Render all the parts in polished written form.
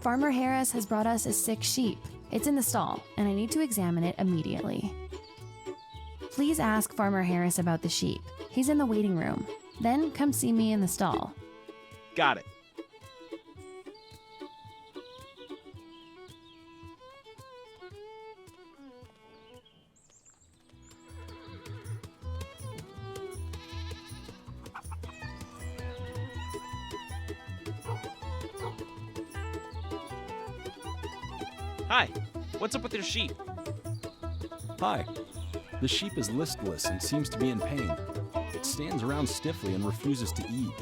Farmer Harris has brought us a sick sheep. It's in the stall, and I need to examine it immediately. Please ask Farmer Harris about the sheep. He's in the waiting room. Then come see me in the stall. Got it. Hi, what's up with your sheep? Hi. The sheep is listless and seems to be in pain. It stands around stiffly and refuses to eat.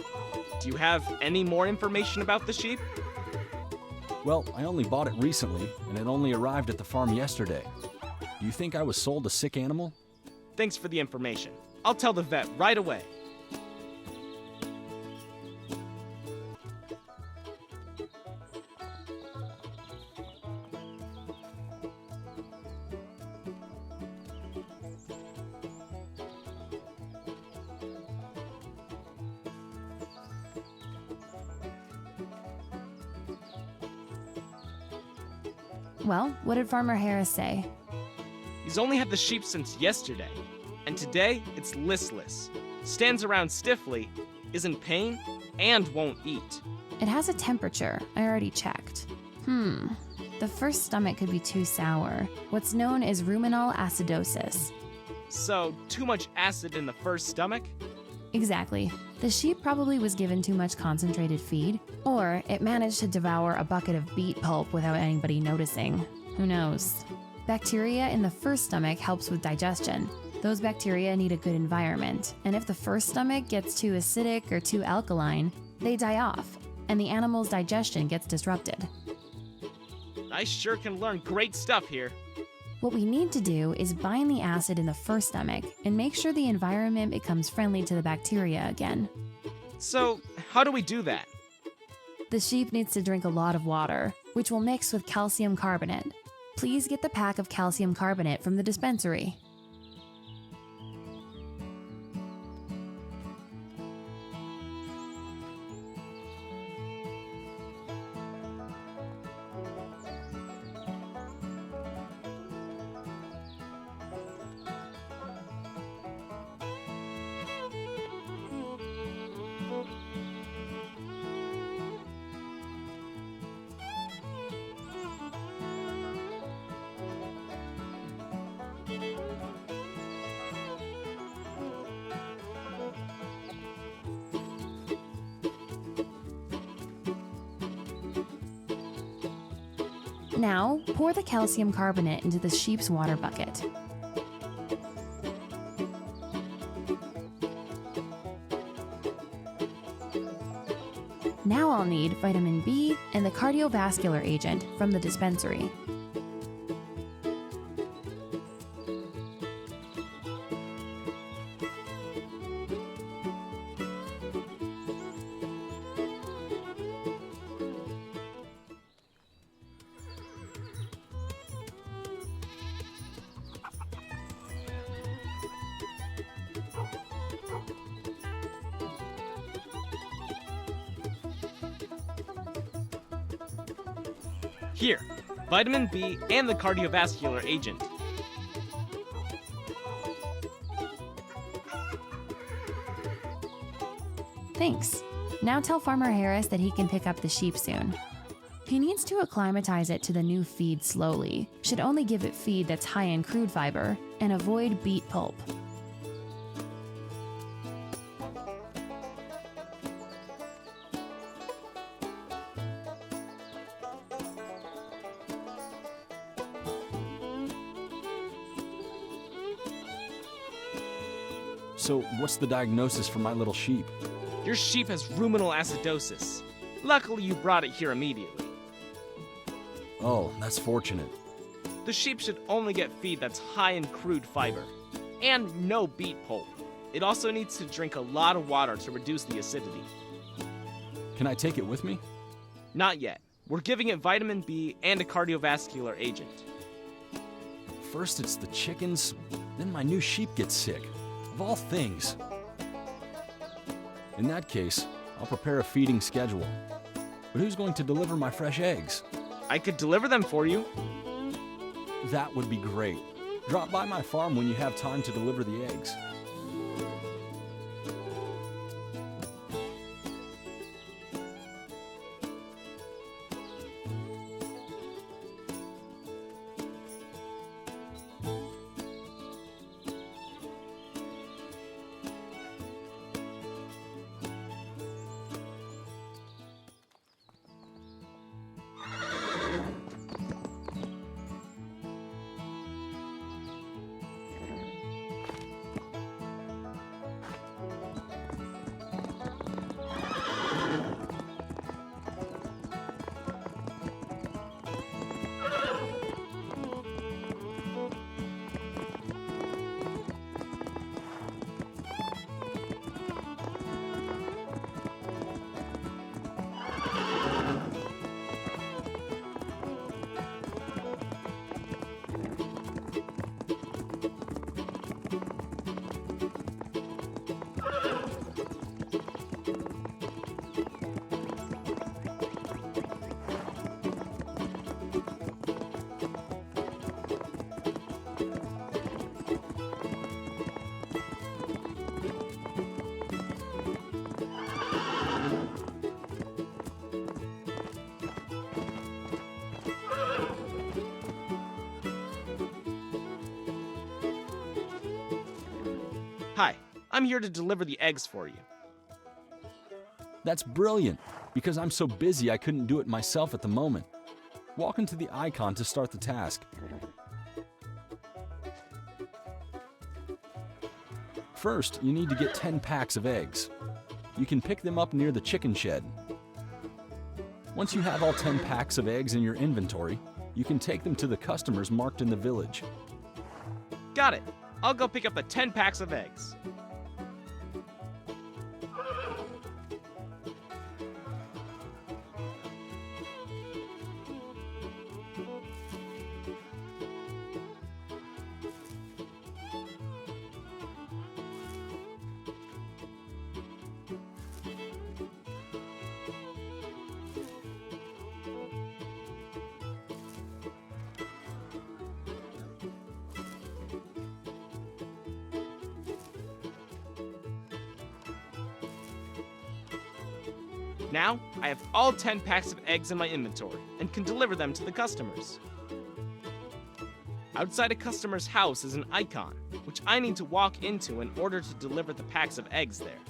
Do you have any more information about the sheep? Well, I only bought it recently, and it only arrived at the farm yesterday. Do you think I was sold a sick animal? Thanks for the information. I'll tell the vet right away. Well, what did Farmer Harris say? He's only had the sheep since yesterday, and today it's listless, stands around stiffly, is in pain, and won't eat. It has a temperature. I already checked. The first stomach could be too sour. What's known as ruminal acidosis. So, too much acid in the first stomach? Exactly. The sheep probably was given too much concentrated feed, or it managed to devour a bucket of beet pulp without anybody noticing. Who knows? Bacteria in the first stomach helps with digestion. Those bacteria need a good environment, and if the first stomach gets too acidic or too alkaline, they die off, and the animal's digestion gets disrupted. I sure can learn great stuff here. What we need to do is bind the acid in the first stomach and make sure the environment becomes friendly to the bacteria again. So, how do we do that? The sheep needs to drink a lot of water, which will mix with calcium carbonate. Please get the pack of calcium carbonate from the dispensary. Now, pour the calcium carbonate into the sheep's water bucket. Now I'll need vitamin B and the cardiovascular agent from the dispensary. Here, vitamin B and the cardiovascular agent. Thanks. Now tell Farmer Harris that he can pick up the sheep soon. He needs to acclimatize it to the new feed slowly, should only give it feed that's high in crude fiber, and avoid beet pulp. So, what's the diagnosis for my little sheep? Your sheep has ruminal acidosis. Luckily, you brought it here immediately. Oh, that's fortunate. The sheep should only get feed that's high in crude fiber, and no beet pulp. It also needs to drink a lot of water to reduce the acidity. Can I take it with me? Not yet. We're giving it vitamin B and a cardiovascular agent. First it's the chickens, then my new sheep gets sick. Of all things. In that case, I'll prepare a feeding schedule. But who's going to deliver my fresh eggs? I could deliver them for you. That would be great. Drop by my farm when you have time to deliver the eggs. Hi, I'm here to deliver the eggs for you. That's brilliant, because I'm so busy I couldn't do it myself at the moment. Walk into the icon to start the task. First, you need to get 10 packs of eggs. You can pick them up near the chicken shed. Once you have all 10 packs of eggs in your inventory, you can take them to the customers marked in the village. Got it. I'll go pick up the 10 packs of eggs. Now, I have all 10 packs of eggs in my inventory and can deliver them to the customers. Outside a customer's house is an icon, which I need to walk into in order to deliver the packs of eggs there.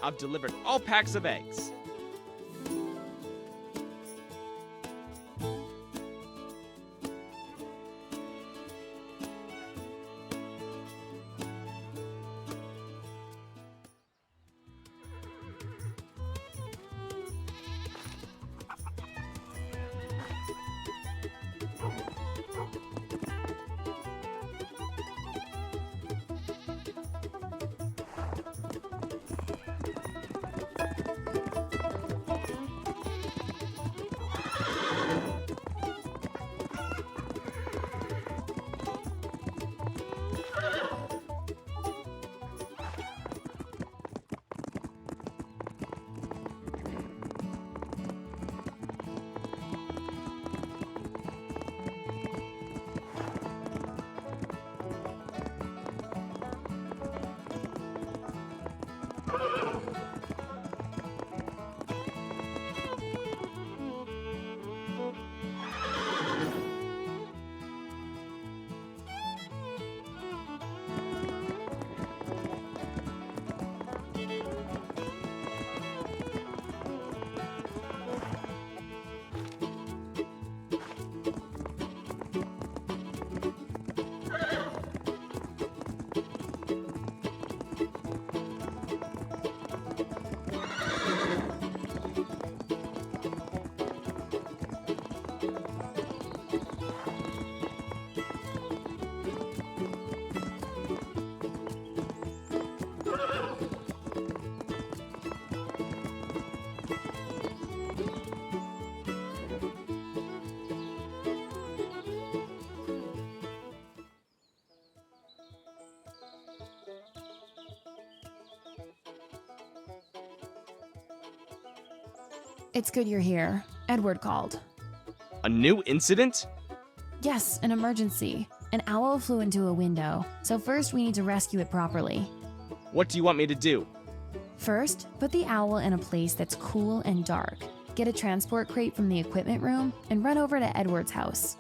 I've delivered all packs of eggs. It's good you're here. Edward called. A new incident? Yes, an emergency. An owl flew into a window, so first we need to rescue it properly. What do you want me to do? First, put the owl in a place that's cool and dark. Get a transport crate from the equipment room and run over to Edward's house.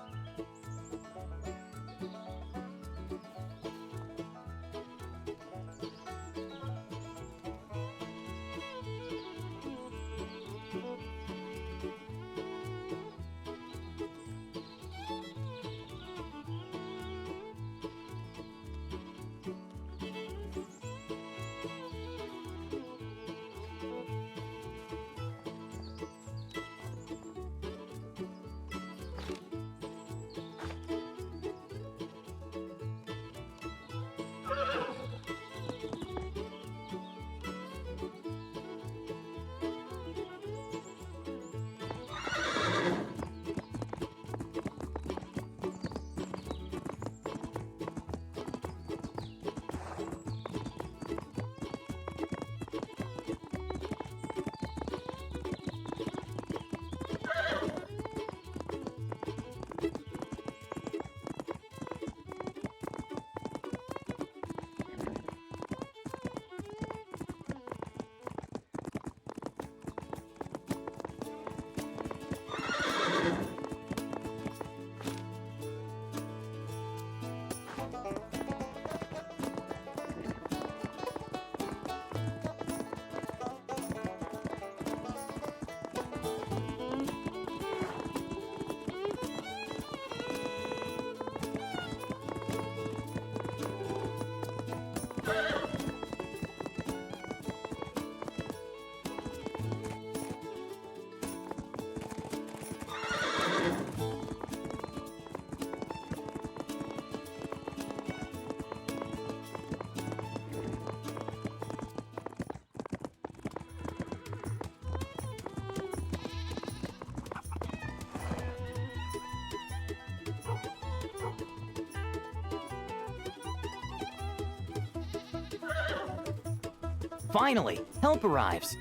Finally, help arrives.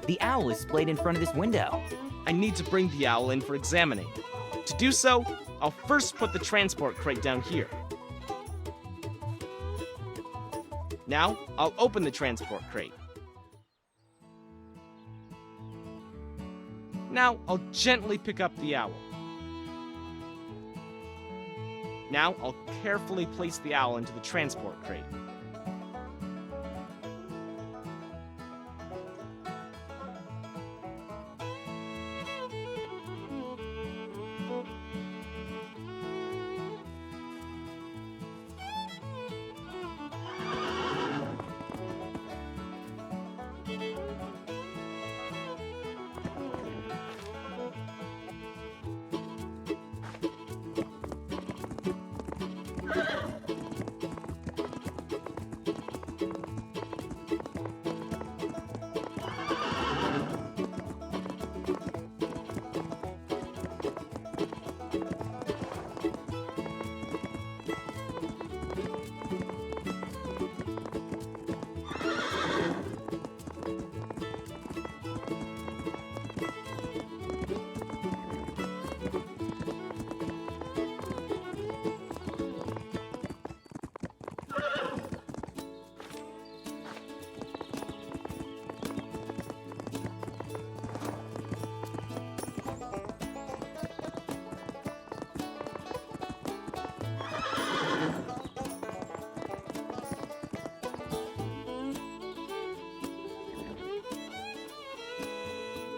The owl is splayed in front of this window. I need to bring the owl in for examining. To do so, I'll first put the transport crate down here. Now, I'll open the transport crate. Now, I'll gently pick up the owl. Now, I'll carefully place the owl into the transport crate.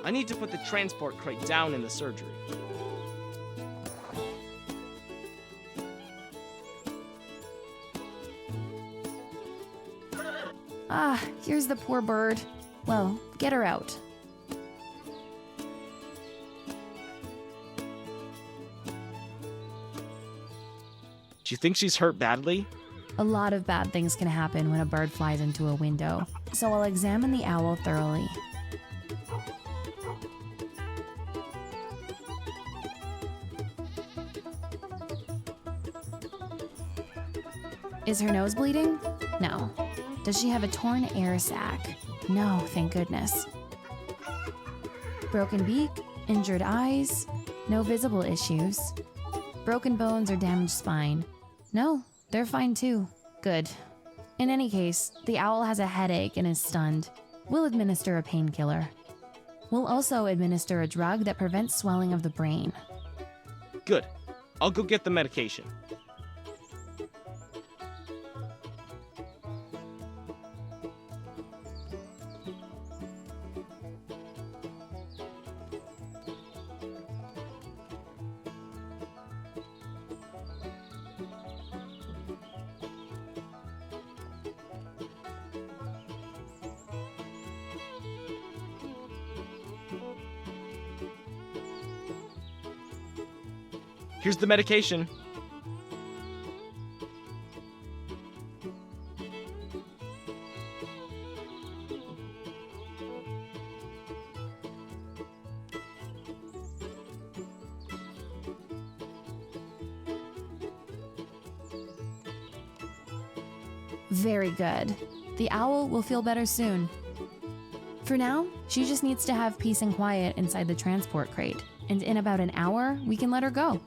I need to put the transport crate down in the surgery. Ah, here's the poor bird. Well, get her out. Do you think she's hurt badly? A lot of bad things can happen when a bird flies into a window, so I'll examine the owl thoroughly. Is her nose bleeding? No. Does she have a torn air sac? No, thank goodness. Broken beak? Injured eyes? No visible issues. Broken bones or damaged spine? No, they're fine too. Good. In any case, the owl has a headache and is stunned. We'll administer a painkiller. We'll also administer a drug that prevents swelling of the brain. Good. I'll go get the medication. Here's the medication. Very good. The owl will feel better soon. For now, she just needs to have peace and quiet inside the transport crate, and in about an hour, we can let her go.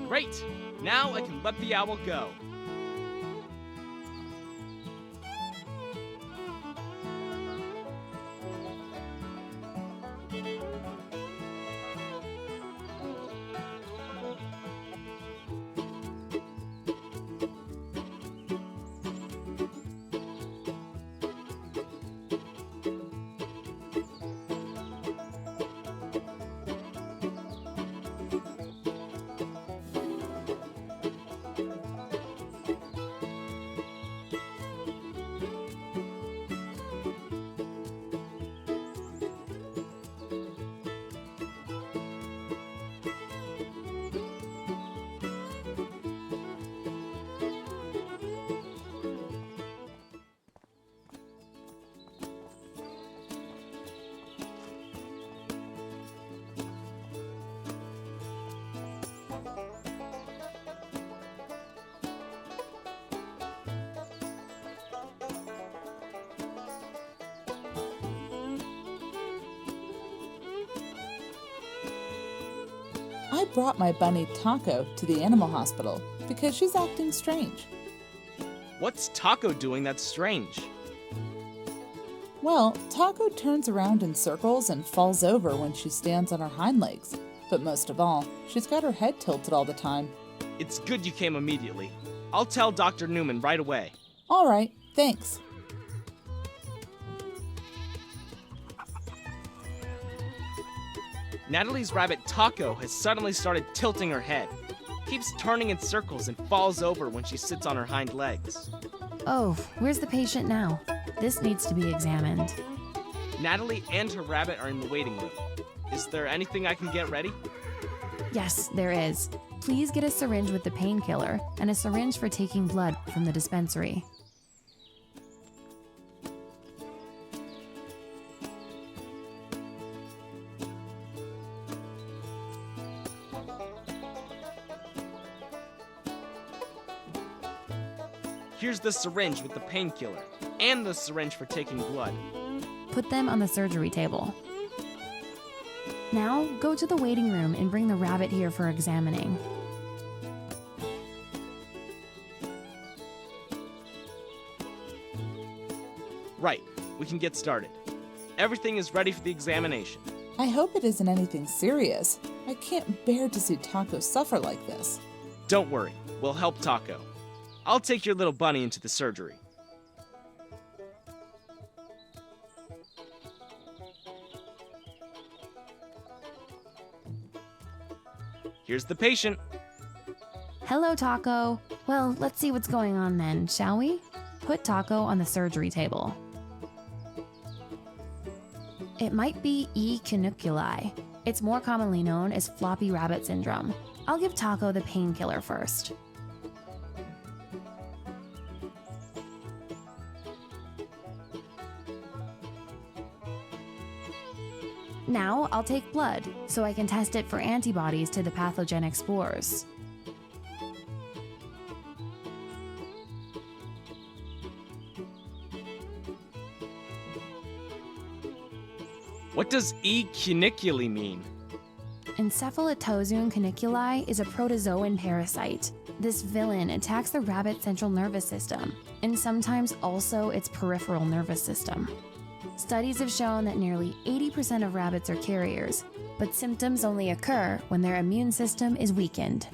Great! Now I can let the owl go. I brought my bunny Taco to the animal hospital because she's acting strange. What's Taco doing that's strange? Well, Taco turns around in circles and falls over when she stands on her hind legs. But most of all, she's got her head tilted all the time. It's good you came immediately. I'll tell Dr. Newman right away. All right, thanks. Natalie's rabbit Taco has suddenly started tilting her head. Keeps turning in circles and falls over when she sits on her hind legs. Oh, where's the patient now? This needs to be examined. Natalie and her rabbit are in the waiting room. Is there anything I can get ready? Yes, there is. Please get a syringe with the painkiller and a syringe for taking blood from the dispensary. Here's the syringe with the painkiller and the syringe for taking blood. Put them on the surgery table. Now, go to the waiting room and bring the rabbit here for examining. Right, we can get started. Everything is ready for the examination. I hope it isn't anything serious. I can't bear to see Taco suffer like this. Don't worry, we'll help Taco. I'll take your little bunny into the surgery. Here's the patient. Hello, Taco. Well, let's see what's going on then, shall we? Put Taco on the surgery table. It might be E. caniculi. It's more commonly known as floppy rabbit syndrome. I'll give Taco the painkiller first. Now I'll take blood so I can test it for antibodies to the pathogenic spores. What does E. caniculi mean? Encephalitozoon caniculi is a protozoan parasite. This villain attacks the rabbit's central nervous system, and sometimes also its peripheral nervous system. Studies have shown that nearly 80% of rabbits are carriers, but symptoms only occur when their immune system is weakened.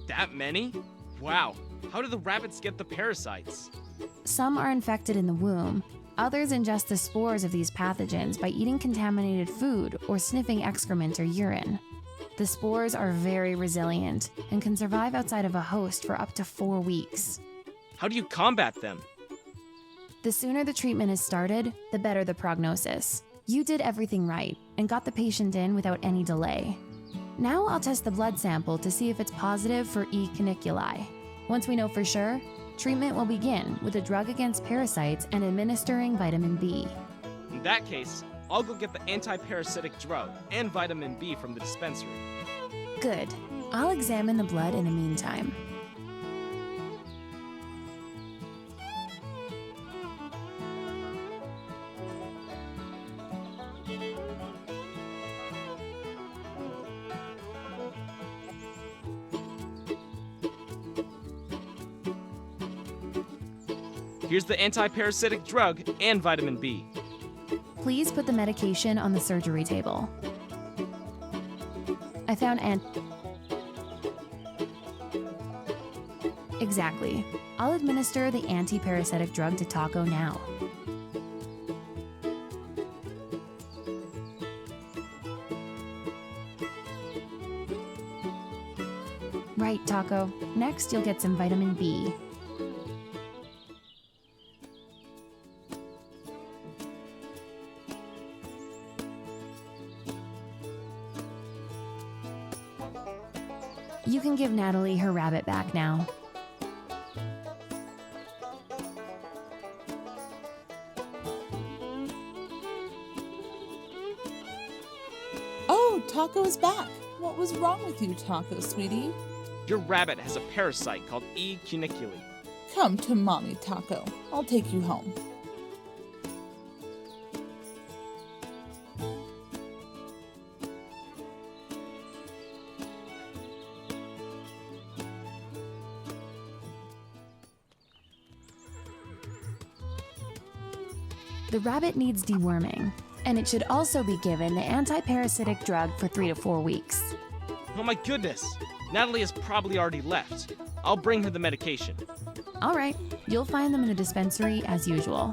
That many? Wow, how do the rabbits get the parasites? Some are infected in the womb. Others ingest the spores of these pathogens by eating contaminated food or sniffing excrement or urine. The spores are very resilient and can survive outside of a host for up to 4 weeks. How do you combat them? The sooner the treatment is started, the better the prognosis. You did everything right and got the patient in without any delay. Now I'll test the blood sample to see if it's positive for E. caniculi. Once we know for sure, treatment will begin with a drug against parasites and administering vitamin B. In that case, I'll go get the anti-parasitic drug and vitamin B from the dispensary. Good. I'll examine the blood in the meantime. Here's the anti-parasitic drug and vitamin B. Please put the medication on the surgery table. I found Exactly. I'll administer the anti-parasitic drug to Taco now. Right, Taco. Next, you'll get some vitamin B. You can give Natalie her rabbit back now. Oh, Taco is back. What was wrong with you, Taco, sweetie? Your rabbit has a parasite called E. caniculi. Come to Mommy, Taco. I'll take you home. The rabbit needs deworming, and it should also be given the anti-parasitic drug for 3 to 4 weeks. Oh my goodness! Natalie has probably already left. I'll bring her the medication. All right, you'll find them in the dispensary as usual.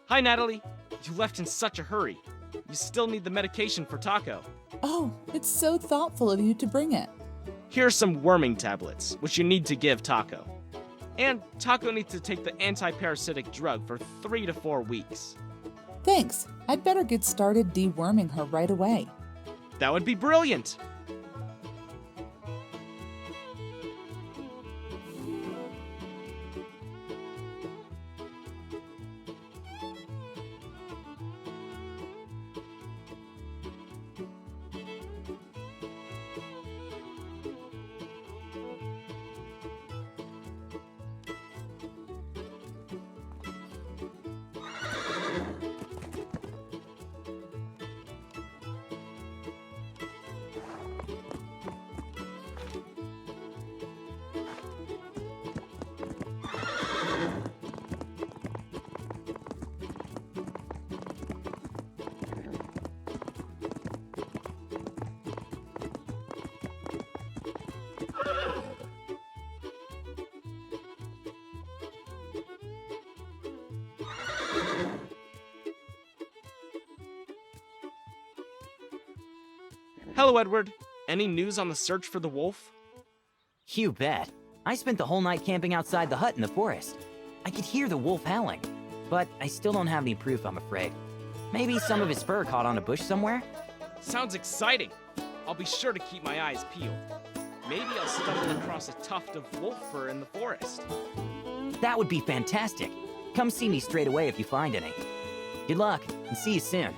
Hi, Natalie. You left in such a hurry. You still need the medication for Taco. Oh, it's so thoughtful of you to bring it. Here are some worming tablets, which you need to give Taco. And Taco needs to take the anti-parasitic drug for 3 to 4 weeks. Thanks. I'd better get started deworming her right away. That would be brilliant! Hello, Edward. Any news on the search for the wolf? You bet. I spent the whole night camping outside the hut in the forest. I could hear the wolf howling, but I still don't have any proof, I'm afraid. Maybe some of his fur caught on a bush somewhere? Sounds exciting. I'll be sure to keep my eyes peeled. Maybe I'll stumble across a tuft of wolf fur in the forest. That would be fantastic. Come see me straight away if you find any. Good luck, and see you soon.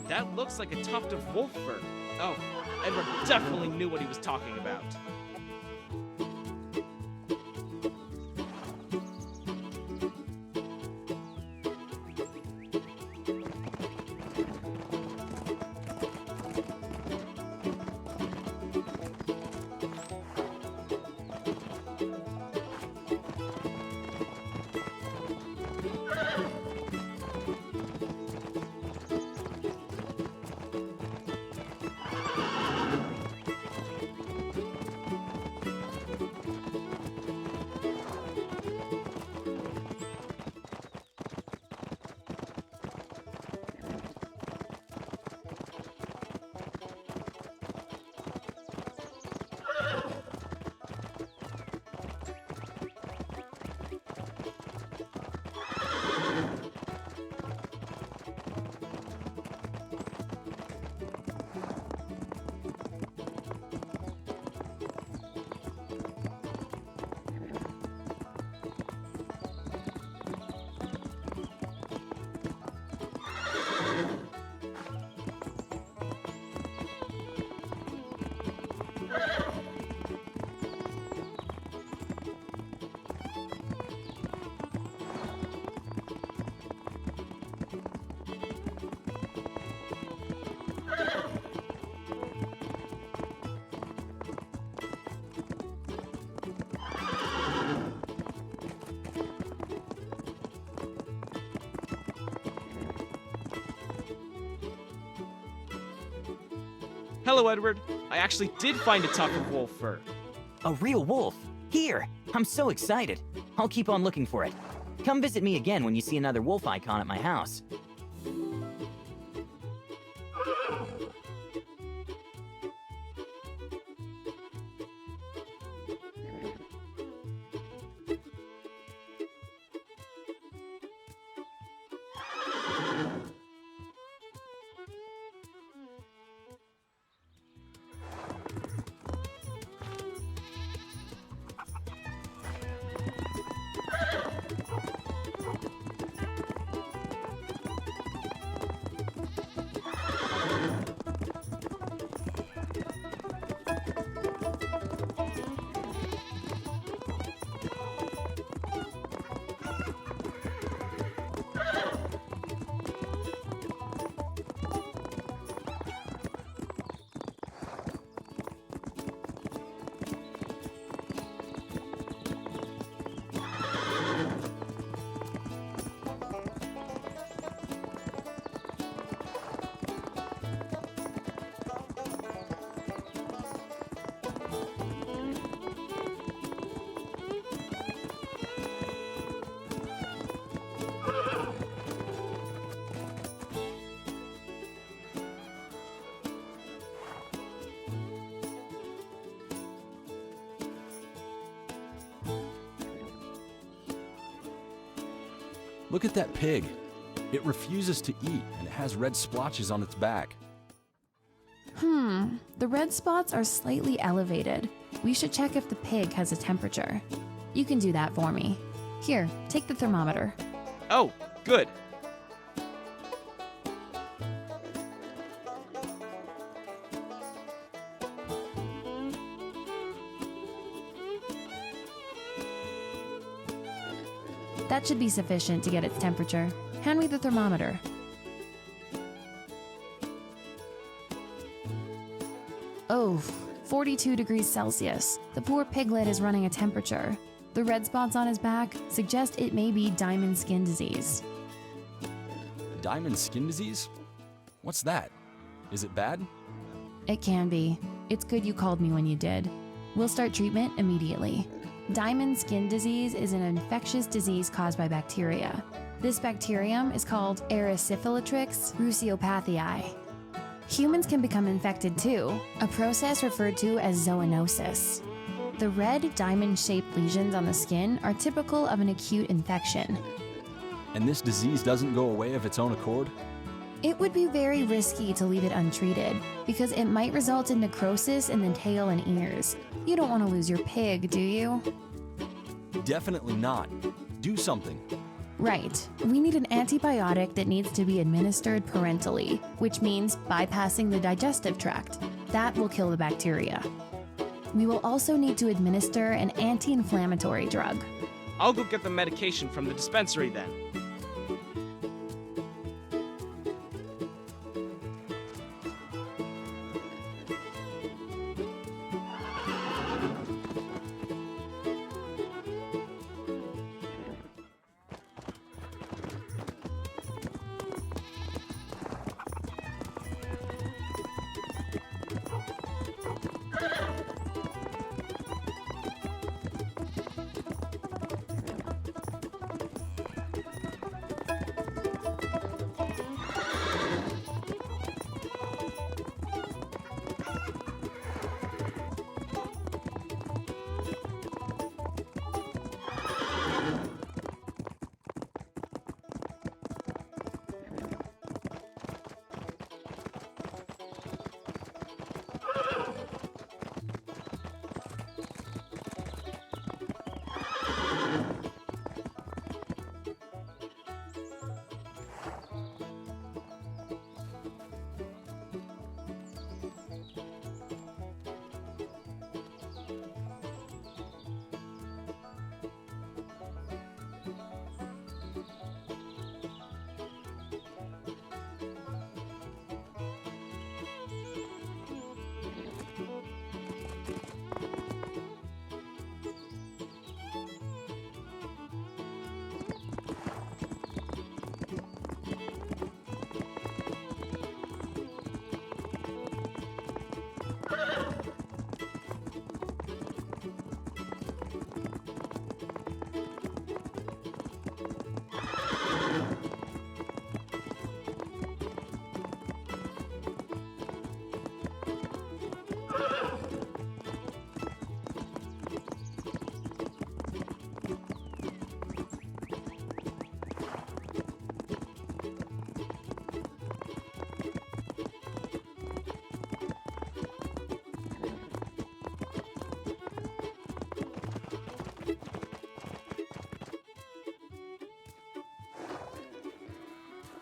That looks like a tuft of wolf fur. Oh, Edward definitely knew what he was talking about. Hello, Edward. I actually did find a tuft of wolf fur. A real wolf? Here! I'm so excited. I'll keep on looking for it. Come visit me again when you see another wolf icon at my house. Look at that pig. It refuses to eat and it has red splotches on its back. The red spots are slightly elevated. We should check if the pig has a temperature. You can do that for me. Here, take the thermometer. Oh, good. That should be sufficient to get its temperature. Hand me the thermometer. Oh, 42 degrees Celsius. The poor piglet is running a temperature. The red spots on his back suggest it may be diamond skin disease. Diamond skin disease? What's that? Is it bad? It can be. It's good you called me when you did. We'll start treatment immediately. Diamond skin disease is an infectious disease caused by bacteria. This bacterium is called Erysipelatris bruceopathiae. Humans can become infected too, a process referred to as zoonosis. The red diamond-shaped lesions on the skin are typical of an acute infection. And this disease doesn't go away of its own accord? It would be very risky to leave it untreated, because it might result in necrosis in the tail and ears. You don't want to lose your pig, do you? Definitely not. Do something. Right. We need an antibiotic that needs to be administered parenterally, which means bypassing the digestive tract. That will kill the bacteria. We will also need to administer an anti-inflammatory drug. I'll go get the medication from the dispensary then.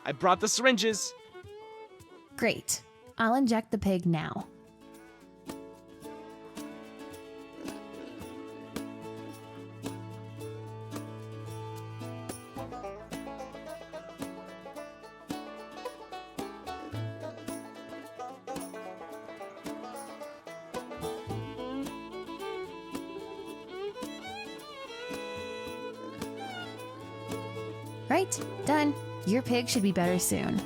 I brought the syringes. Great. I'll inject the pig now. Right, done. Your pig should be better soon.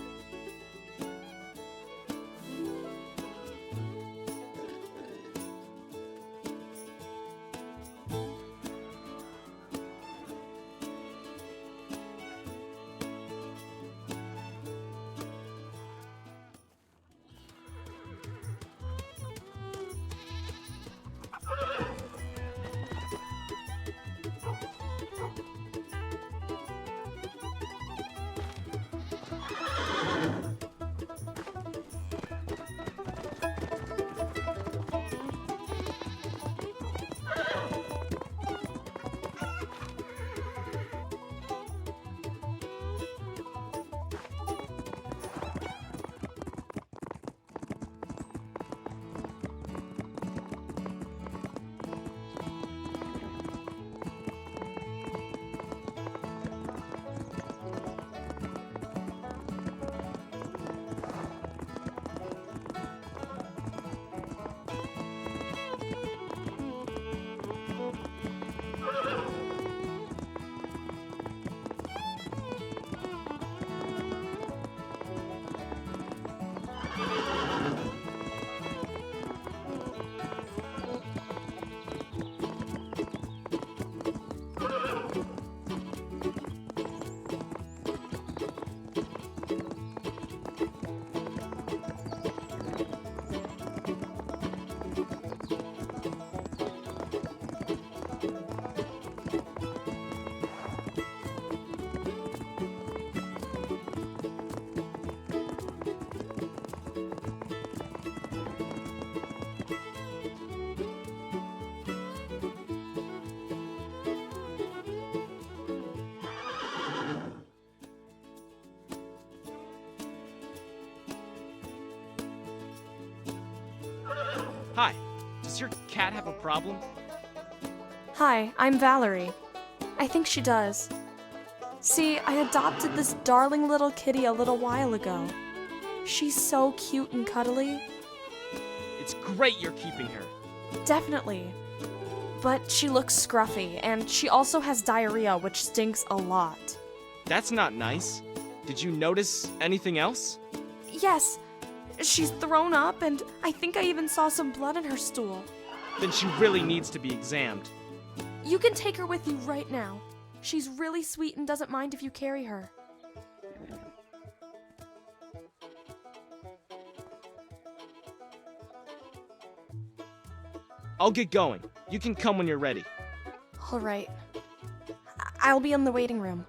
Hi. Does your cat have a problem? Hi, I'm Valerie. I think she does. See, I adopted this darling little kitty a little while ago. She's so cute and cuddly. It's great you're keeping her. Definitely. But she looks scruffy, and she also has diarrhea, which stinks a lot. That's not nice. Did you notice anything else? Yes, she's thrown up, and I think I even saw some blood in her stool. Then she really needs to be examined. You can take her with you right now. She's really sweet and doesn't mind if you carry her. I'll get going. You can come when you're ready. All right. I'll be in the waiting room.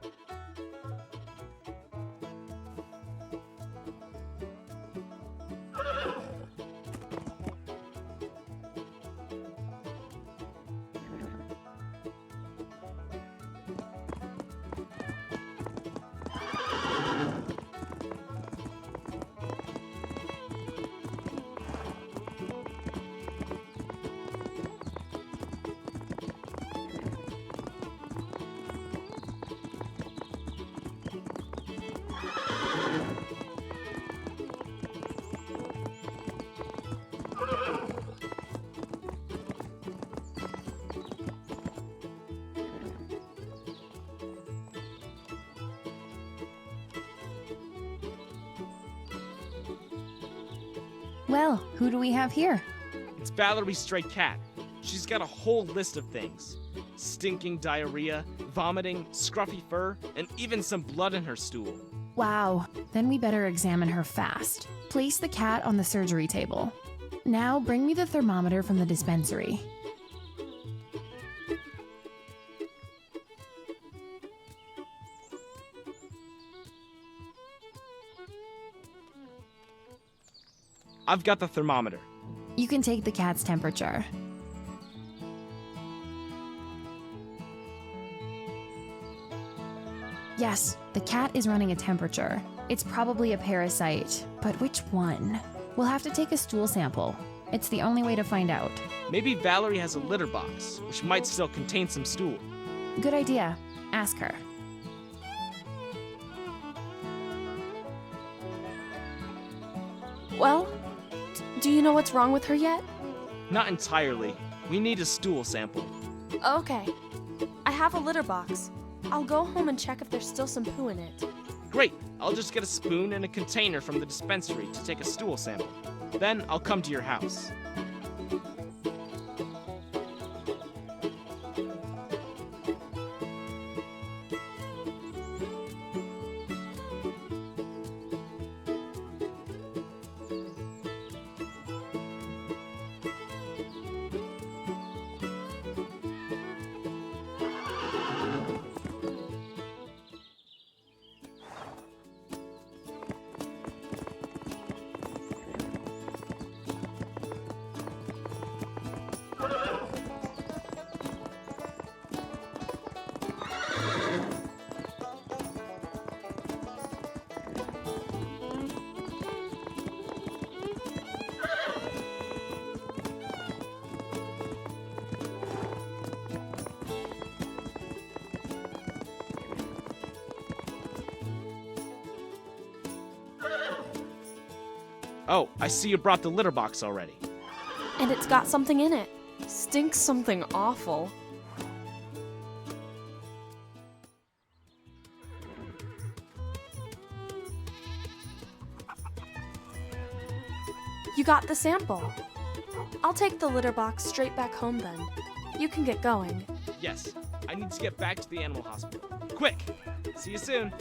Well, who do we have here? It's Valerie's stray cat. She's got a whole list of things. Stinking diarrhea, vomiting, scruffy fur, and even some blood in her stool. Wow, then we better examine her fast. Place the cat on the surgery table. Now bring me the thermometer from the dispensary. I've got the thermometer. You can take the cat's temperature. Yes, the cat is running a temperature. It's probably a parasite, but which one? We'll have to take a stool sample. It's the only way to find out. Maybe Valerie has a litter box, which might still contain some stool. Good idea. Ask her. Well, do you know what's wrong with her yet? Not entirely. We need a stool sample. Okay. I have a litter box. I'll go home and check if there's still some poo in it. Great. I'll just get a spoon and a container from the dispensary to take a stool sample. Then I'll come to your house. Oh, I see you brought the litter box already. And it's got something in it. Stinks something awful. You got the sample. I'll take the litter box straight back home then. You can get going. Yes, I need to get back to the animal hospital. Quick! See you soon.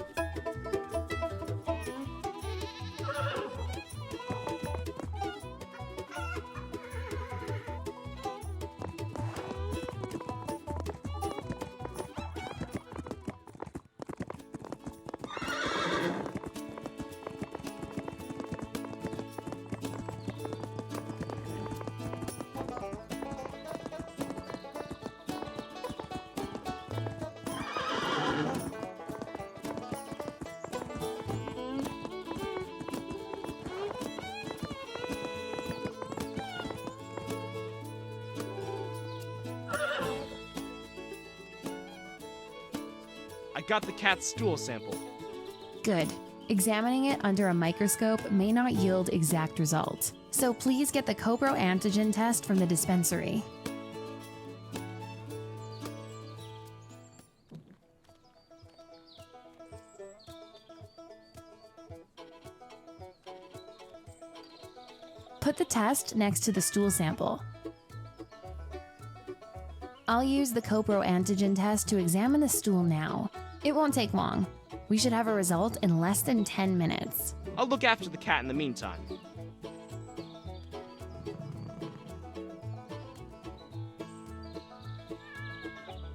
got the cat's stool sample. Good. Examining it under a microscope may not yield exact results, so please get the copro antigen test from the dispensary. Put the test next to the stool sample. I'll use the copro antigen test to examine the stool now. It won't take long. We should have a result in less than 10 minutes. I'll look after the cat in the meantime.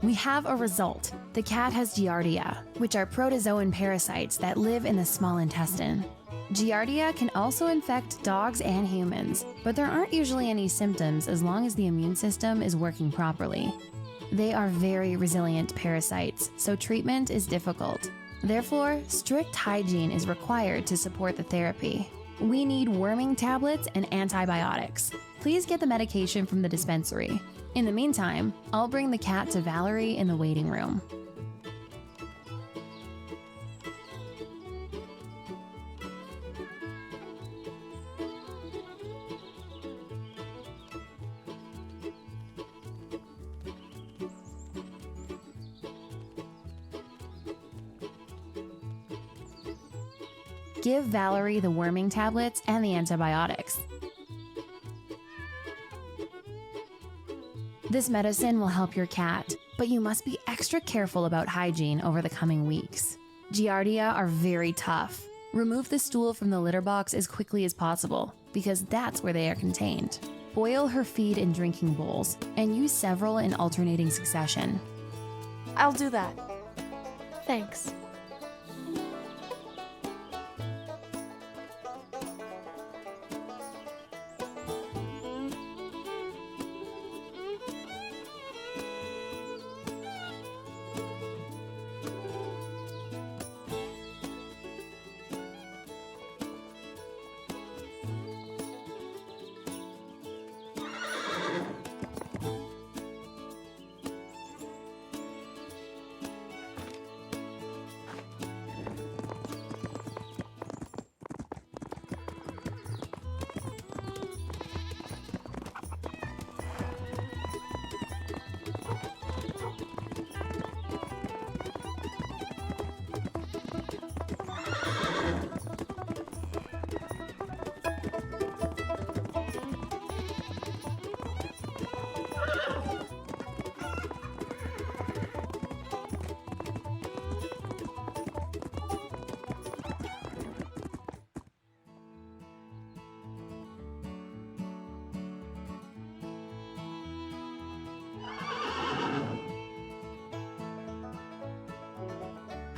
We have a result. The cat has Giardia, which are protozoan parasites that live in the small intestine. Giardia can also infect dogs and humans, but there aren't usually any symptoms as long as the immune system is working properly. They are very resilient parasites, so treatment is difficult. Therefore, strict hygiene is required to support the therapy. We need worming tablets and antibiotics. Please get the medication from the dispensary. In the meantime, I'll bring the cat to Valerie in the waiting room. Give Valerie the worming tablets and the antibiotics. This medicine will help your cat, but you must be extra careful about hygiene over the coming weeks. Giardia are very tough. Remove the stool from the litter box as quickly as possible, because that's where they are contained. Boil her feed in drinking bowls, and use several in alternating succession. I'll do that. Thanks.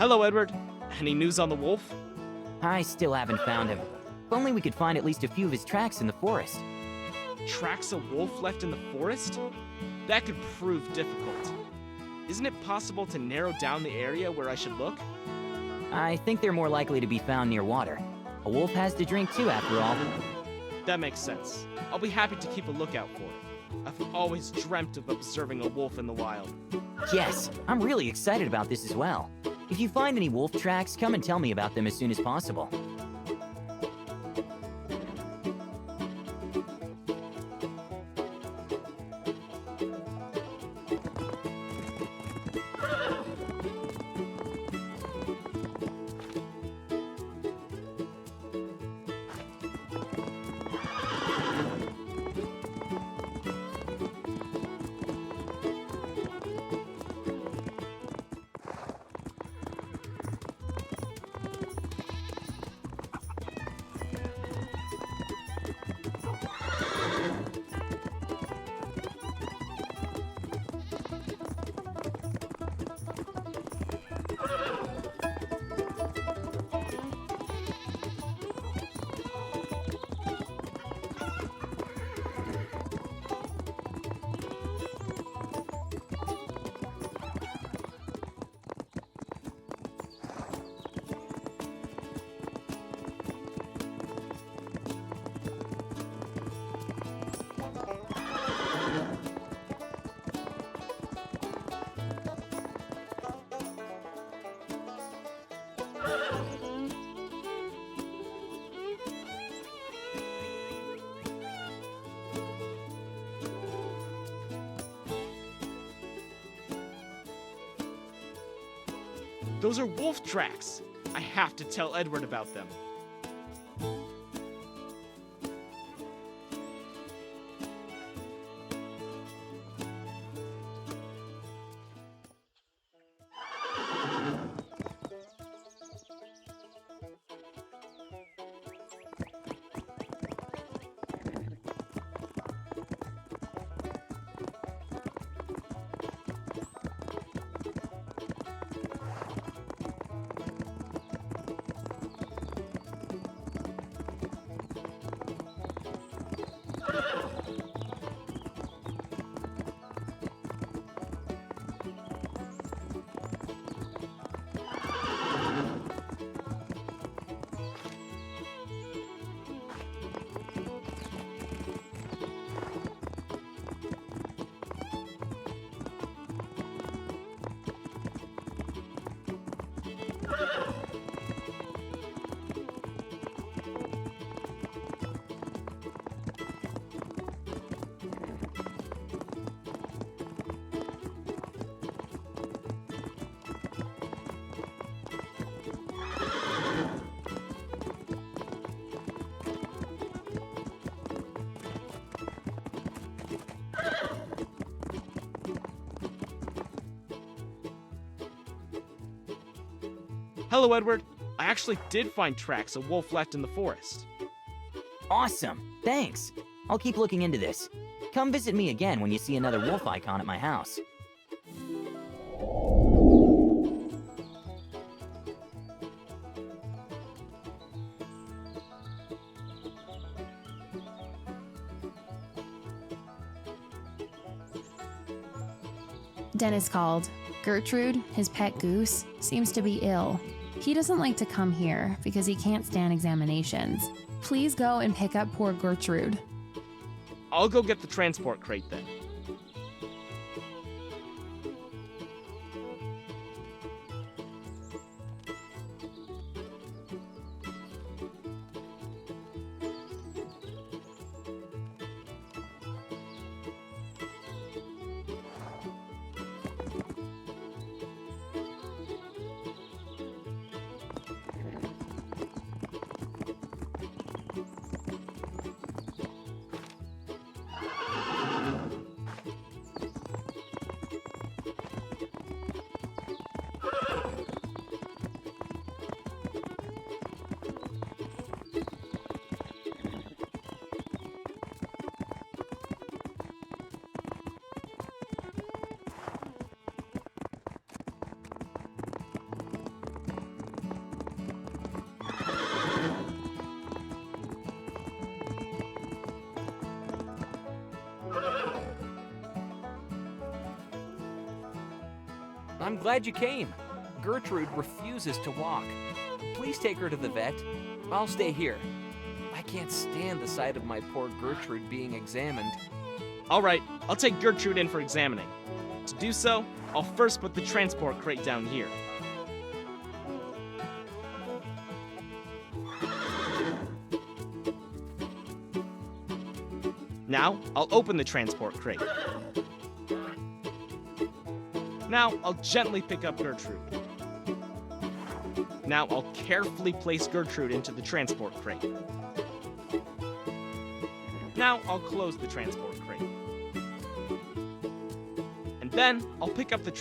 Hello, Edward. Any news on the wolf? I still haven't found him. If only we could find at least a few of his tracks in the forest. Tracks a wolf left in the forest? That could prove difficult. Isn't it possible to narrow down the area where I should look? I think they're more likely to be found near water. A wolf has to drink too, after all. That makes sense. I'll be happy to keep a lookout for it. I've always dreamt of observing a wolf in the wild. Yes, I'm really excited about this as well. If you find any wolf tracks, come and tell me about them as soon as possible. Those are wolf tracks. I have to tell Edward about them. Hello, Edward. I actually did find tracks a wolf left in the forest. Awesome. Thanks. I'll keep looking into this. Come visit me again when you see another wolf icon at my house. Dennis called. Gertrude, his pet goose, seems to be ill. He doesn't like to come here because he can't stand examinations. Please go and pick up poor Gertrude. I'll go get the transport crate then. I'm glad you came. Gertrude refuses to walk. Please take her to the vet. I'll stay here. I can't stand the sight of my poor Gertrude being examined. All right, I'll take Gertrude in for examining. To do so, I'll first put the transport crate down here. Now, I'll open the transport crate. Now, I'll gently pick up Gertrude. Now, I'll carefully place Gertrude into the transport crate. Now, I'll close the transport crate. And then, I'll pick up the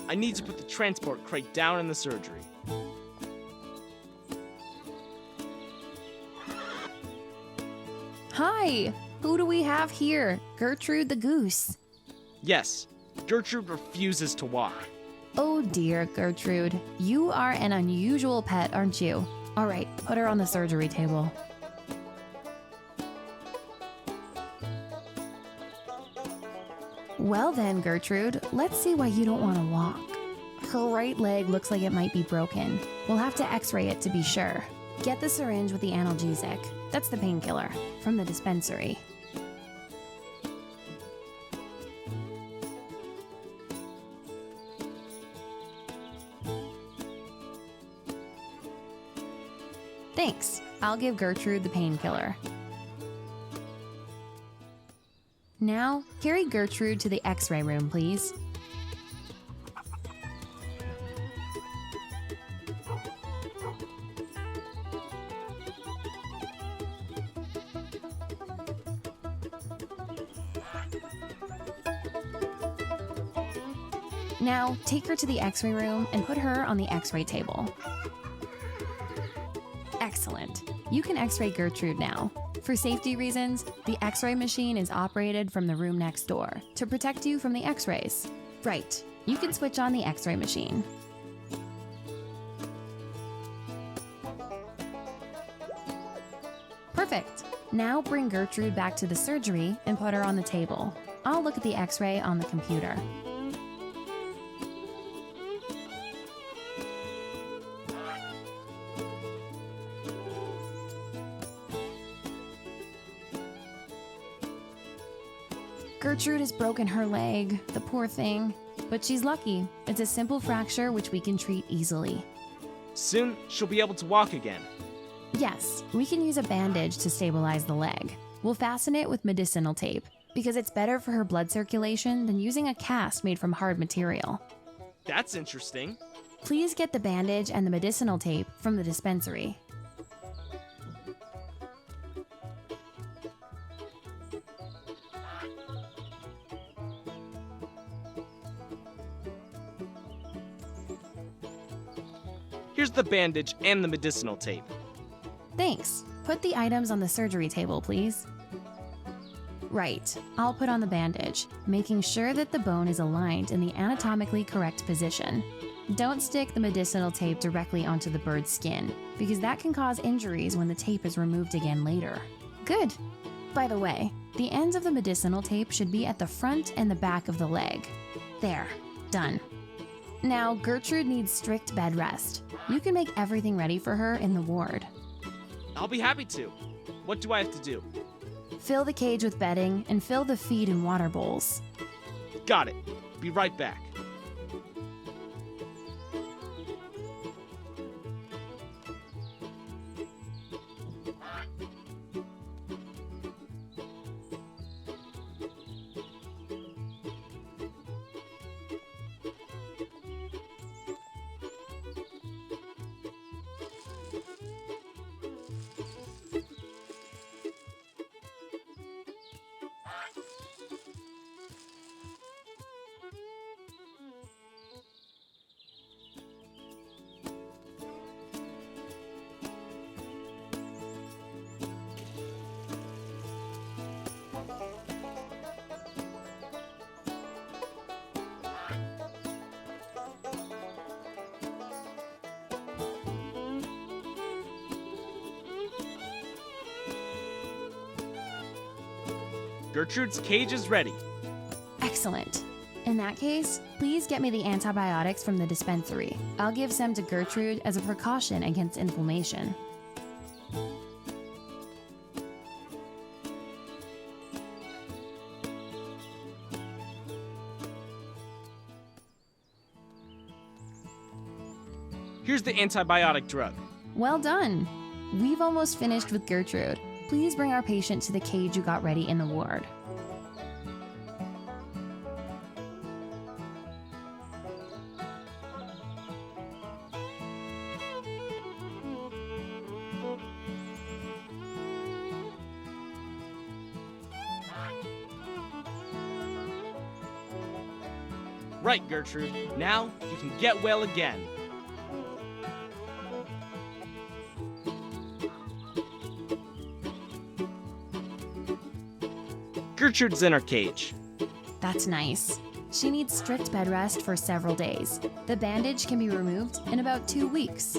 I need to put the transport crate down in the surgery. Hi! Who do we have here? Gertrude the goose. Yes, Gertrude refuses to walk. Oh dear, Gertrude. You are an unusual pet, aren't you? All right, put her on the surgery table. Well then, Gertrude, let's see why you don't want to walk. Her right leg looks like it might be broken. We'll have to x-ray it to be sure. Get the syringe with the analgesic, that's the painkiller, from the dispensary. Thanks. I'll give Gertrude the painkiller. Now, carry Gertrude to the x-ray room, please. Now, take her to the x-ray room and put her on the x-ray table. Excellent. You can x-ray Gertrude now. For safety reasons, the x-ray machine is operated from the room next door to protect you from the x-rays. Right. You can switch on the x-ray machine. Perfect. Now bring Gertrude back to the surgery and put her on the table. I'll look at the x-ray on the computer. Gertrude has broken her leg, the poor thing. But she's lucky. It's a simple fracture which we can treat easily. Soon, she'll be able to walk again. Yes, we can use a bandage to stabilize the leg. We'll fasten it with medicinal tape, because it's better for her blood circulation than using a cast made from hard material. That's interesting. Please get the bandage and the medicinal tape from the dispensary. Here's the bandage and the medicinal tape. Thanks. Put the items on the surgery table, please. Right. I'll put on the bandage, making sure that the bone is aligned in the anatomically correct position. Don't stick the medicinal tape directly onto the bird's skin, because that can cause injuries when the tape is removed again later. Good. By the way, the ends of the medicinal tape should be at the front and the back of the leg. There. Done. Now, Gertrude needs strict bed rest. You can make everything ready for her in the ward. I'll be happy to. What do I have to do? Fill the cage with bedding and fill the feed and water bowls. Got it. Be right back. Gertrude's cage is ready. Excellent. In that case, please get me the antibiotics from the dispensary. I'll give some to Gertrude as a precaution against inflammation. Here's the antibiotic drug. Well done. We've almost finished with Gertrude. Please bring our patient to the cage you got ready in the ward. Right, Gertrude. Now you can get well again. Gertrude's in her cage. That's nice. She needs strict bed rest for several days. The bandage can be removed in about 2 weeks.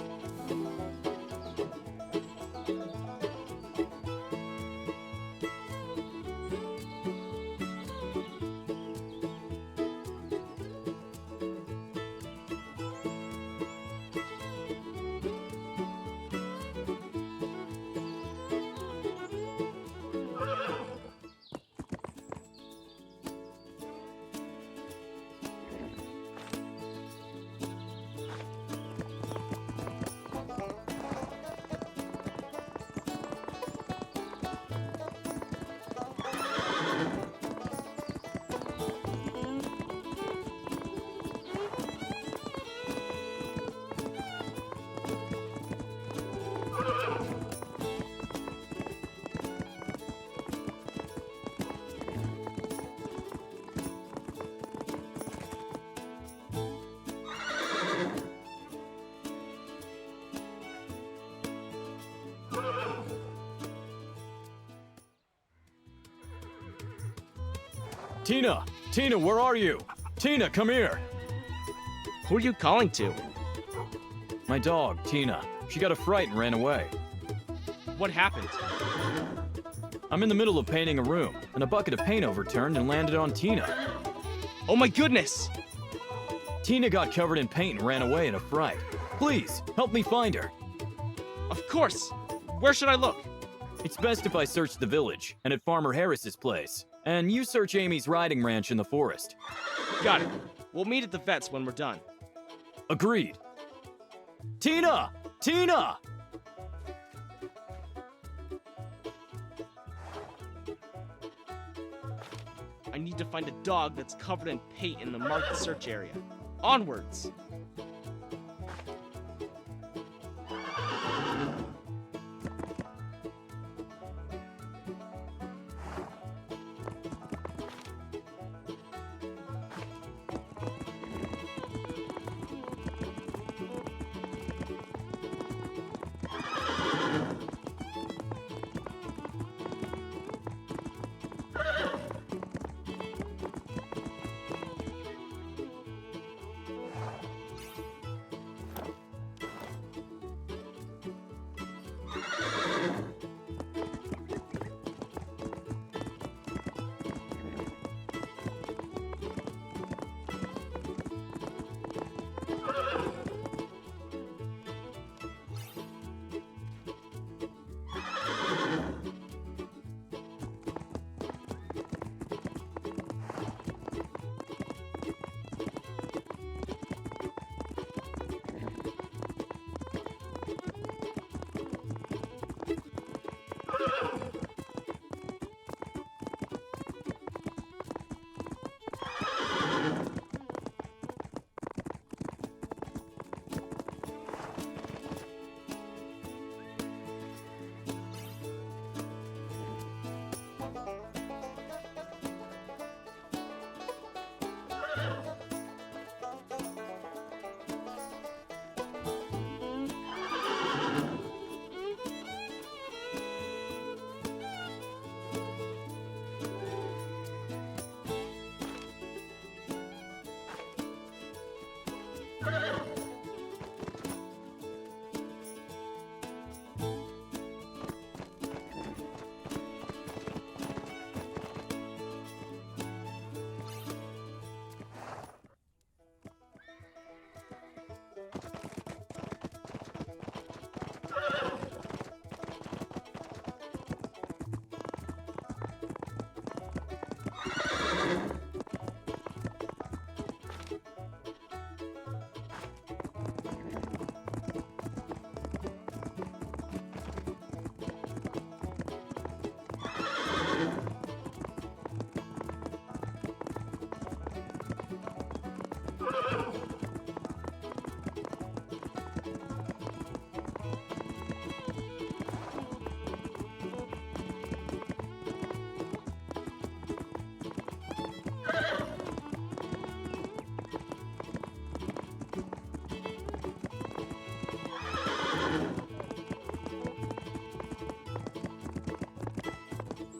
Tina! Tina, where are you? Tina, come here! Who are you calling to? My dog, Tina. She got a fright and ran away. What happened? I'm in the middle of painting a room, and a bucket of paint overturned and landed on Tina. Oh my goodness! Tina got covered in paint and ran away in a fright. Please, help me find her. Of course! Where should I look? It's best if I search the village, and at Farmer Harris's place. And you search Amy's riding ranch in the forest. Got it. We'll meet at the vet's when we're done. Agreed. Tina! Tina! I need to find a dog that's covered in paint in the marked search area. Onwards!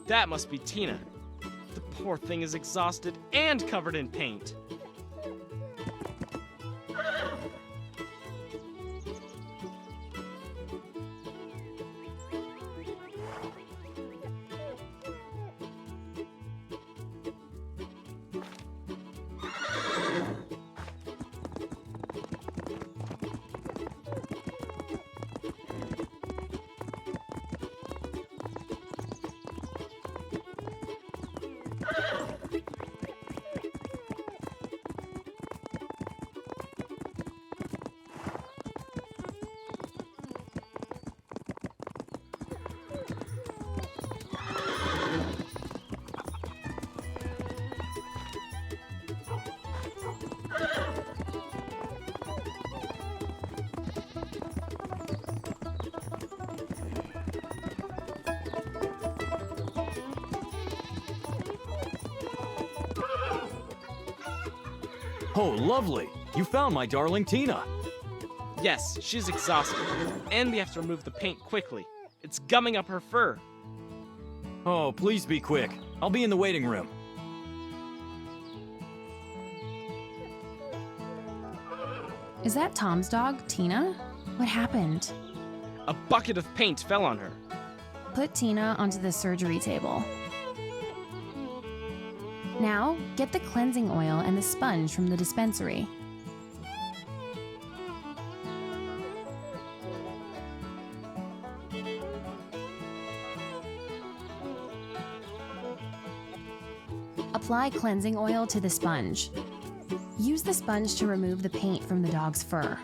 That must be Tina. The poor thing is exhausted and covered in paint. Oh, lovely! You found my darling Tina! Yes, she's exhausted. And we have to remove the paint quickly. It's gumming up her fur. Oh, please be quick. I'll be in the waiting room. Is that Tom's dog, Tina? What happened? A bucket of paint fell on her. Put Tina onto the surgery table. Now, get the cleansing oil and the sponge from the dispensary. Apply cleansing oil to the sponge. Use the sponge to remove the paint from the dog's fur.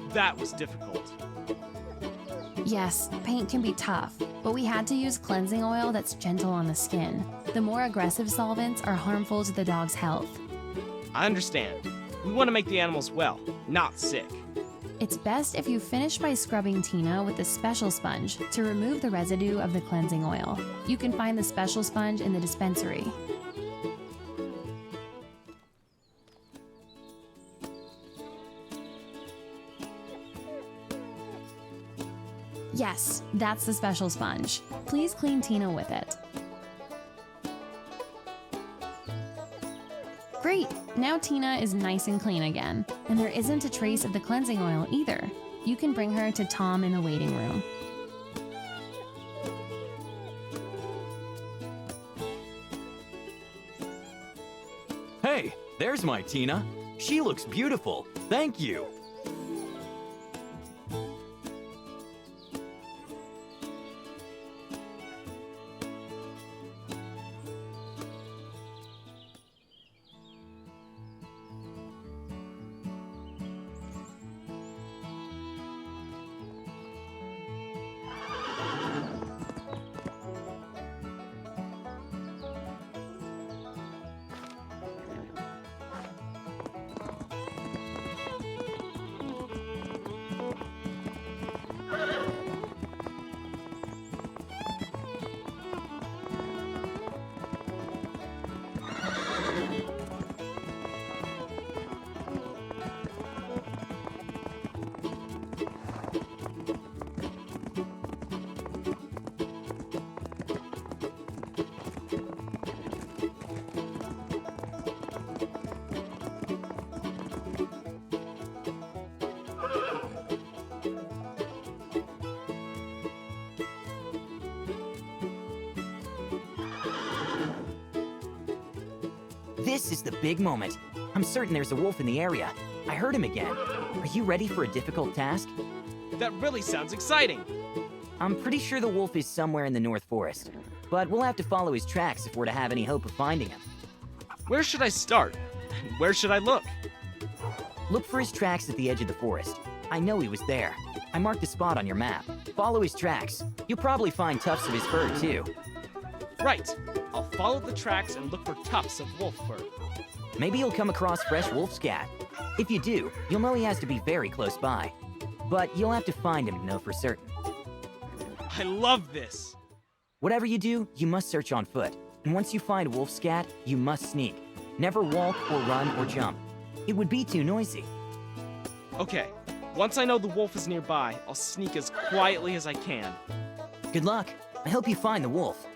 That was difficult. Yes, paint can be tough, but we had to use cleansing oil that's gentle on the skin. The more aggressive solvents are harmful to the dog's health. I understand. We want to make the animals well, not sick. It's best if you finish by scrubbing Tina with the special sponge to remove the residue of the cleansing oil. You can find the special sponge in the dispensary. Yes, that's the special sponge. Please clean Tina with it. Great! Now Tina is nice and clean again, and there isn't a trace of the cleansing oil either. You can bring her to Tom in the waiting room. Hey, there's my Tina. She looks beautiful. Thank you. This is the big moment. I'm certain there's a wolf in the area. I heard him again. Are you ready for a difficult task? That really sounds exciting. I'm pretty sure the wolf is somewhere in the North Forest, but we'll have to follow his tracks if we're to have any hope of finding him. Where should I start? And where should I look? Look for his tracks at the edge of the forest. I know he was there. I marked the spot on your map. Follow his tracks. You'll probably find tufts of his fur, too. Right. I'll follow the tracks and look for tufts of wolf fur. Maybe you'll come across fresh wolf scat. If you do, you'll know he has to be very close by. But you'll have to find him to know for certain. I love this. Whatever you do, you must search on foot. And once you find wolf scat, you must sneak. Never walk or run or jump. It would be too noisy. Okay. Once I know the wolf is nearby, I'll sneak as quietly as I can. Good luck. I hope you find the wolf.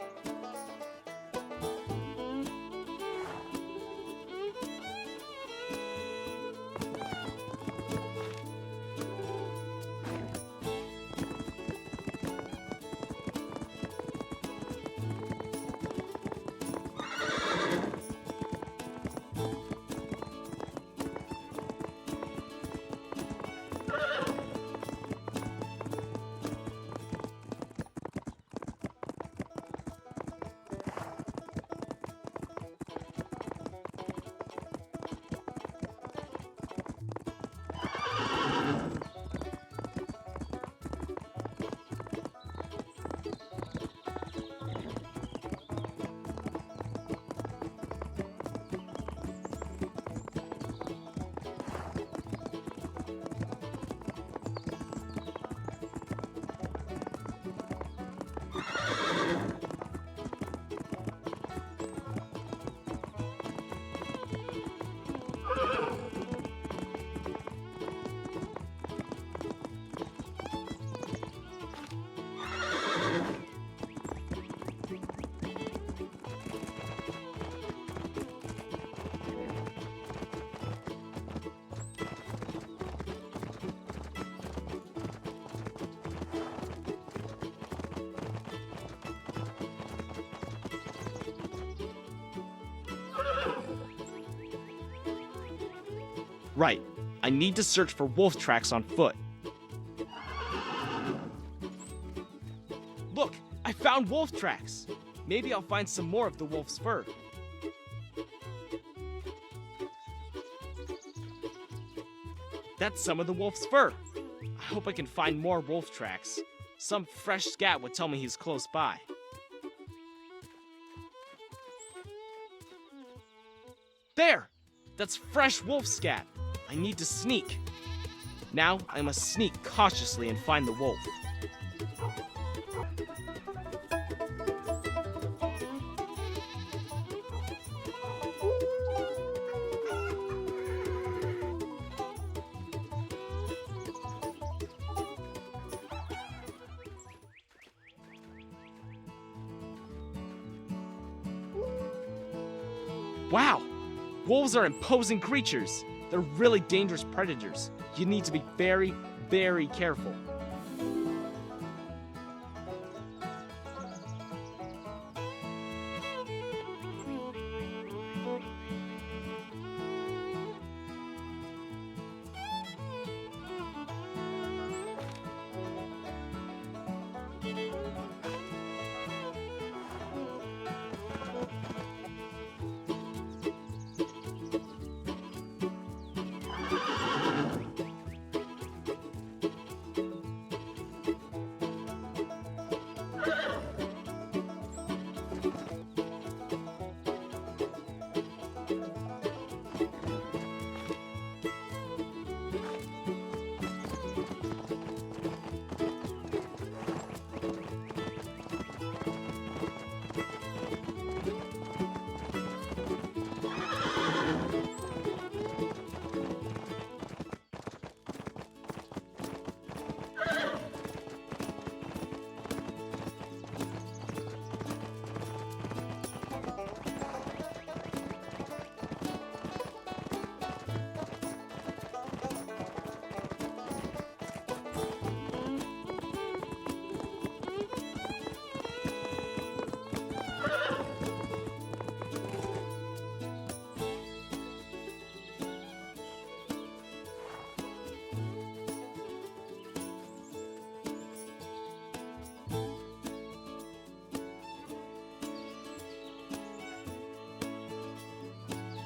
Right. I need to search for wolf tracks on foot. Look! I found wolf tracks! Maybe I'll find some more of the wolf's fur. That's some of the wolf's fur. I hope I can find more wolf tracks. Some fresh scat would tell me he's close by. There! That's fresh wolf scat. I need to sneak. Now I must sneak cautiously and find the wolf. Wow! Wolves are imposing creatures. They're really dangerous predators. You need to be very, very careful.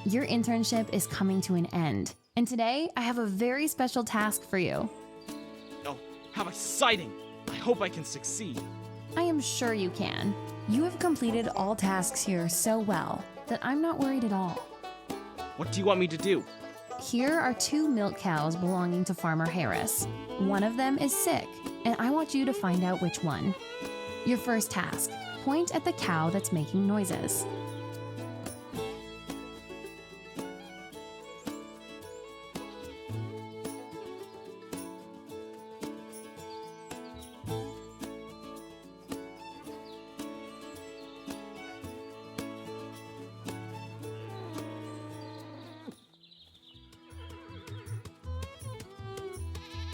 Your internship is coming to an end, and today I have a very special task for you. Oh, how exciting! I hope I can succeed. I am sure you can. You have completed all tasks here so well that I'm not worried at all. What do you want me to do? Here are 2 milk cows belonging to Farmer Harris. One of them is sick, and I want you to find out which one. Your first task, point at the cow that's making noises.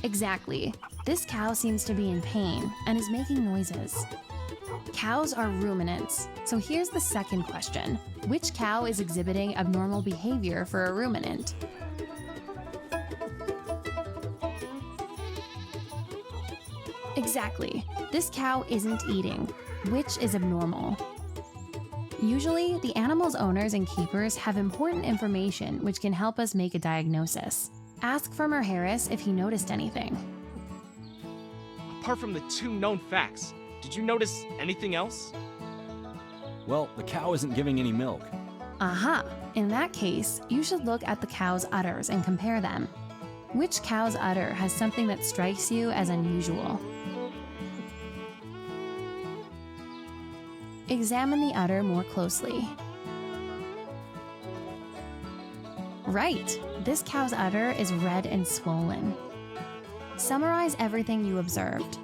Exactly. This cow seems to be in pain and is making noises. Cows are ruminants, so here's the second question. Which cow is exhibiting abnormal behavior for a ruminant? Exactly. This cow isn't eating. Which is abnormal? Usually, the animal's owners and keepers have important information which can help us make a diagnosis. Ask Farmer Harris if he noticed anything. Apart from the 2 known facts, did you notice anything else? Well, the cow isn't giving any milk. Aha! In that case, you should look at the cow's udders and compare them. Which cow's udder has something that strikes you as unusual? Examine the udder more closely. Right! This cow's udder is red and swollen. Summarize everything you observed.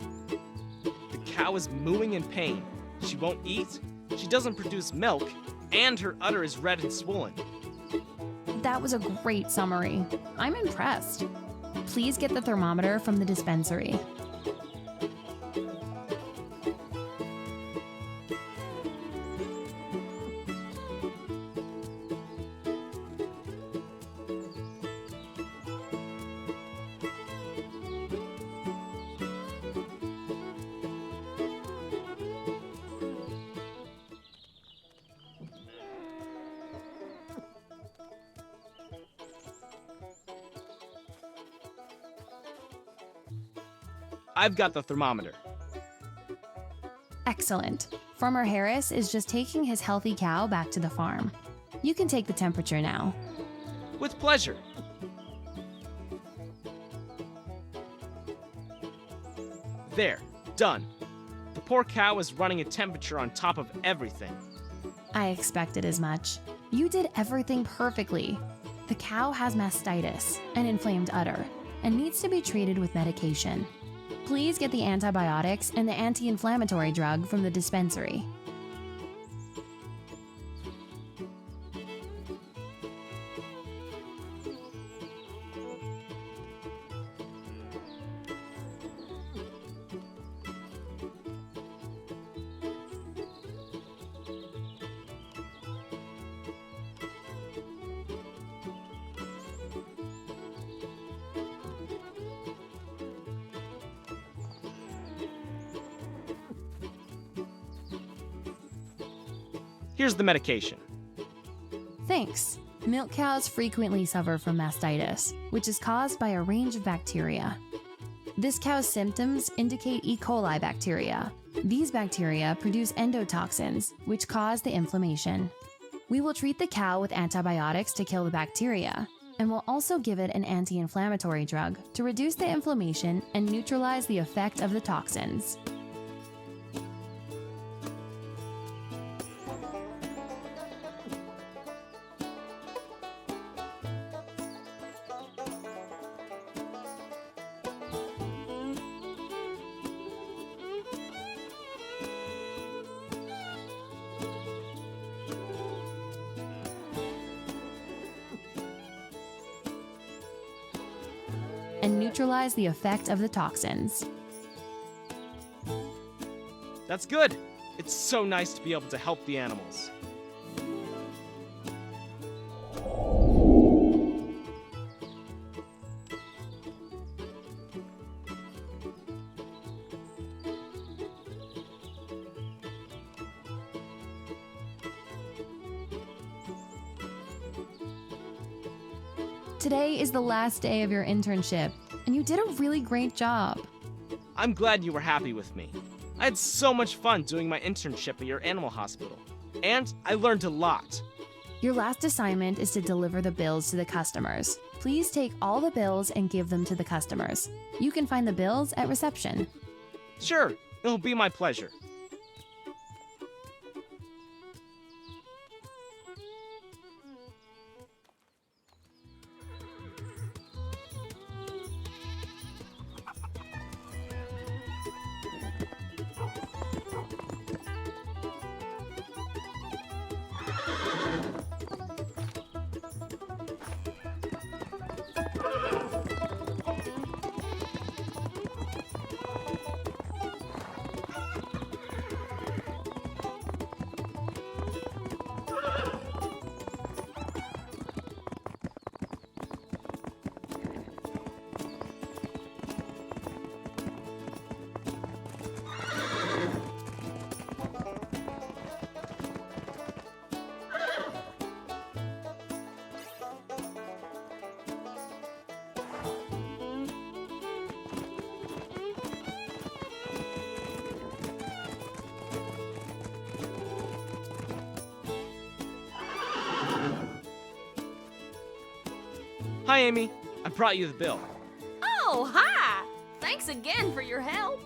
The cow is mooing in pain. She won't eat, she doesn't produce milk, and her udder is red and swollen. That was a great summary. I'm impressed. Please get the thermometer from the dispensary. I've got the thermometer. Excellent. Farmer Harris is just taking his healthy cow back to the farm. You can take the temperature now. With pleasure. There, done. The poor cow is running a temperature on top of everything. I expected as much. You did everything perfectly. The cow has mastitis, an inflamed udder, and needs to be treated with medication. Please get the antibiotics and the anti-inflammatory drug from the dispensary. Here's the medication. Thanks. Milk cows frequently suffer from mastitis, which is caused by a range of bacteria. This cow's symptoms indicate E. coli bacteria. These bacteria produce endotoxins, which cause the inflammation. We will treat the cow with antibiotics to kill the bacteria, and will also give it an anti-inflammatory drug to reduce the inflammation and neutralize the effect of the toxins. And neutralize the effect of the toxins. That's good. It's so nice to be able to help the animals. Today is the last day of your internship, and you did a really great job. I'm glad you were happy with me. I had so much fun doing my internship at your animal hospital, and I learned a lot. Your last assignment is to deliver the bills to the customers. Please take all the bills and give them to the customers. You can find the bills at reception. Sure, it'll be my pleasure. Hi, Amy. I brought you the bill. Oh, hi! Thanks again for your help.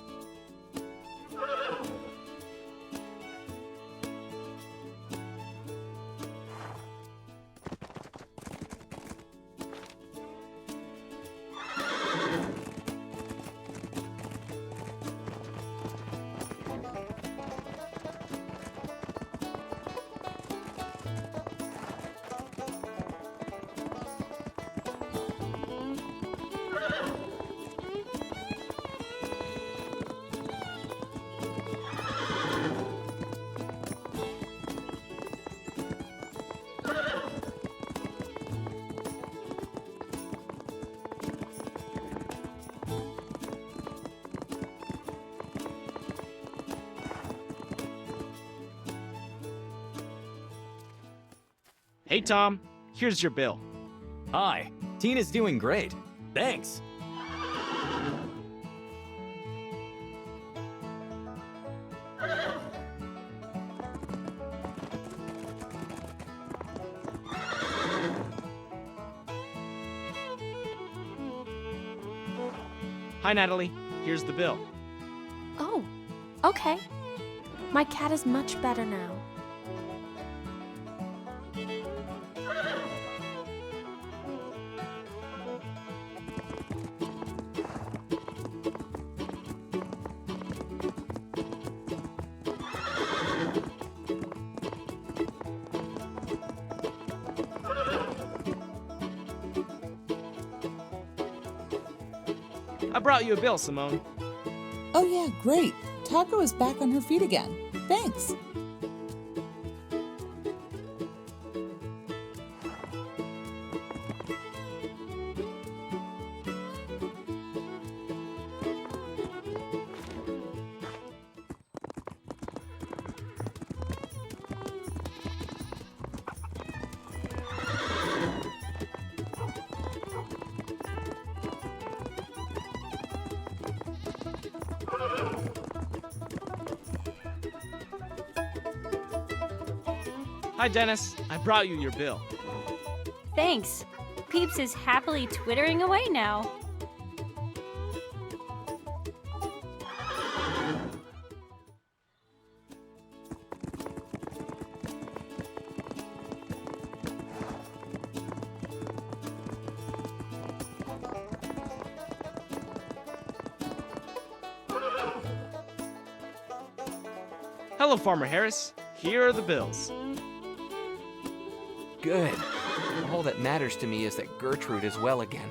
Hey, Tom. Here's your bill. Hi, Tina's doing great. Thanks. Hi, Natalie. Here's the bill. Oh, okay. My cat is much better now. I brought you a bill, Simone. Oh yeah, great. Taco is back on her feet again. Thanks. Hi, Dennis. I brought you your bill. Thanks. Peeps is happily twittering away now. Hello, Farmer Harris. Here are the bills. Good. All that matters to me is that Gertrude is well again.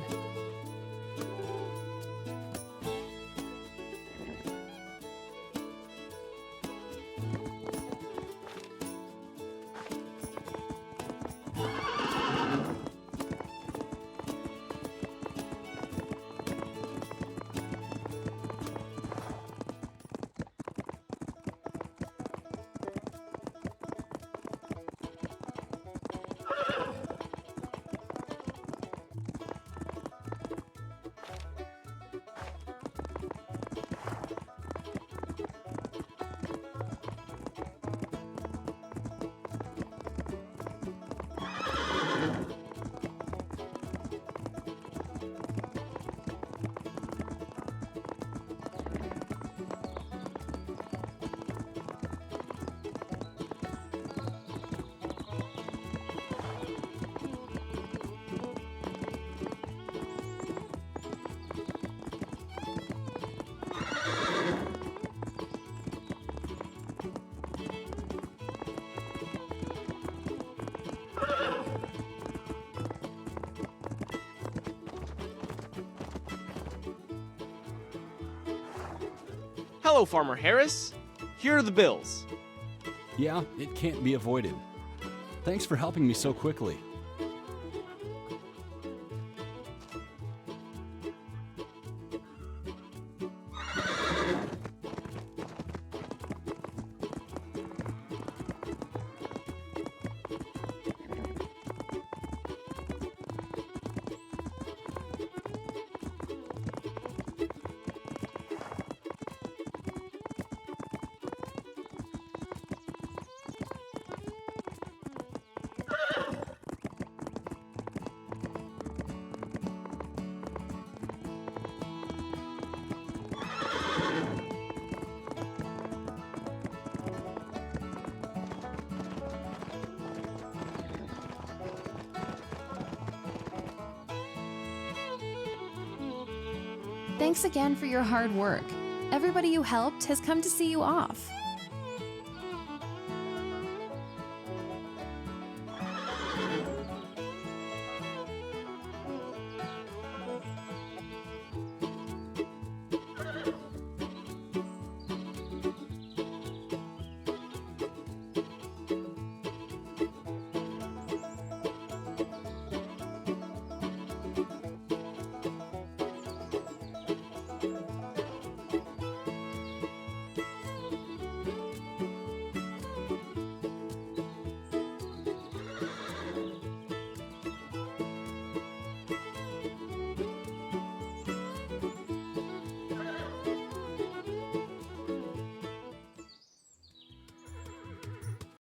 Hello, Farmer Harris. Here are the bills. Yeah, it can't be avoided. Thanks for helping me so quickly. Thanks again for your hard work. Everybody you helped has come to see you off.